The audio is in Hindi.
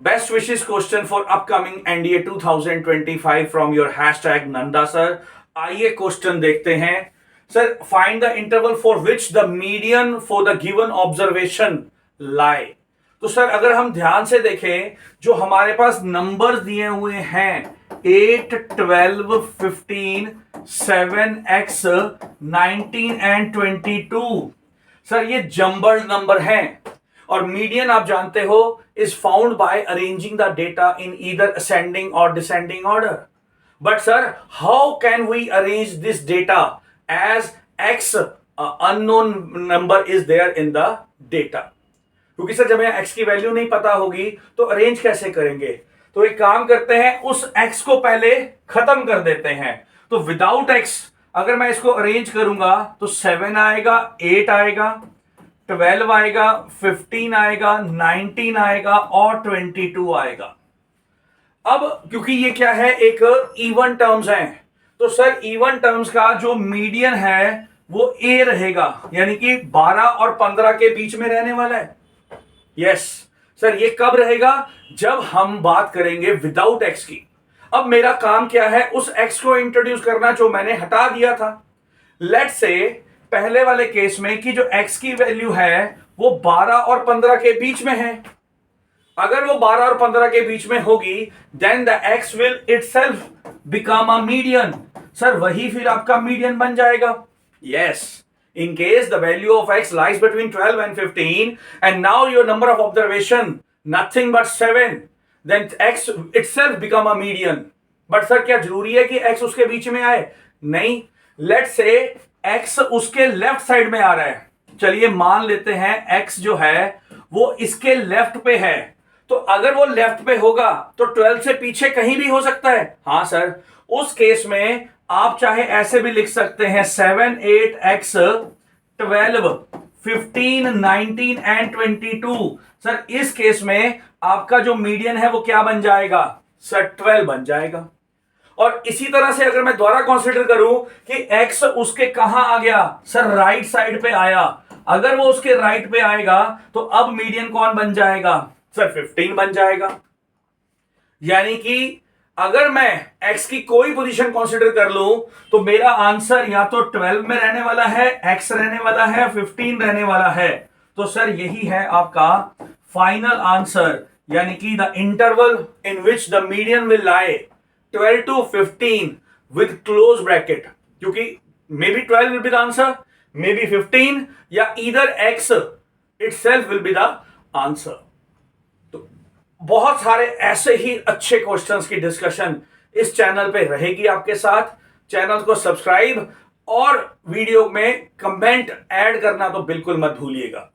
Best wishes question for upcoming NDA 2025 from your hashtag Nanda sir. आइए क्वेश्चन देखते हैं sir. Find the interval for which the median for the given observation lie. तो सर अगर हम ध्यान से देखें जो हमारे पास नंबर्स दिए हुए हैं 8, 12, 15, 7x, 19 एंड 22, सर ये जम्बल्ड नंबर हैं और मीडियन आप जानते हो is found by arranging the data in either ascending or descending order. But sir, how can we arrange this data as x unknown number is there in the data? क्योंकि सर जब हमें x की वैल्यू नहीं पता होगी तो अरेंज कैसे करेंगे. तो एक काम करते हैं, उस x को पहले खत्म कर देते हैं. तो विदाउट x अगर मैं इसको अरेंज करूंगा तो 7 आएगा, 8 आएगा, 12 आएगा, 15 आएगा, 19 आएगा और 22 आएगा. अब क्योंकि ये क्या है, एक इवन टर्म्स हैं, तो सर इवन टर्म्स का जो मीडियन है वो ए रहेगा, यानी कि 12 और 15 के बीच में रहने वाला है. यस सर, ये कब रहेगा, जब हम बात करेंगे विदाउट एक्स की. अब मेरा काम क्या है, उस एक्स को इंट्रोड्यूस करना जो मैंने हटा दिया था. लेट्स से पहले वाले केस में कि जो x की वैल्यू है वो 12 और 15 के बीच में है. अगर वो 12 और 15 के बीच में होगी then the x will itself become a median. Sir वही फिर आपका मीडियन बन जाएगा. Yes, in case the value of x lies between 12 and 15 and now your number of observation nothing but 7, then x itself become a median. But sir क्या जरूरी है कि x उसके बीच में आए? नहीं. लेट्स से x उसके लेफ्ट साइड में आ रहा है. चलिए मान लेते हैं x जो है वो इसके लेफ्ट पे है. तो अगर वो लेफ्ट पे होगा तो 12 से पीछे कहीं भी हो सकता है. हाँ सर, उस केस में आप चाहे ऐसे भी लिख सकते हैं 7, 8x, 12, 15, 19 एंड 22. सर इस केस में आपका जो मीडियन है वो क्या बन जाएगा सर? 12 बन जाएगा. और इसी तरह से अगर मैं दोबारा कंसीडर करूं कि x उसके कहां आ गया सर? राइट साइड पे आया. अगर वो उसके राइट पे आएगा तो अब मीडियन कौन बन जाएगा सर? 15 बन जाएगा. यानी कि अगर मैं x की कोई पोजीशन कंसीडर कर लूं तो मेरा आंसर या तो 12 में रहने वाला है, x रहने वाला है, 15 रहने वाला है. तो सर यही है आपका फाइनल आंसर, यानी कि the interval in which the median will lie 12 to 15 with close bracket. क्योंकि maybe 12 will be the answer, maybe 15, या either x itself will be the answer. तो बहुत सारे ऐसे ही अच्छे क्वेश्चंस की डिस्कशन इस चैनल पे रहेगी आपके साथ. चैनल को सब्सक्राइब और वीडियो में कमेंट ऐड करना तो बिल्कुल मत भूलिएगा.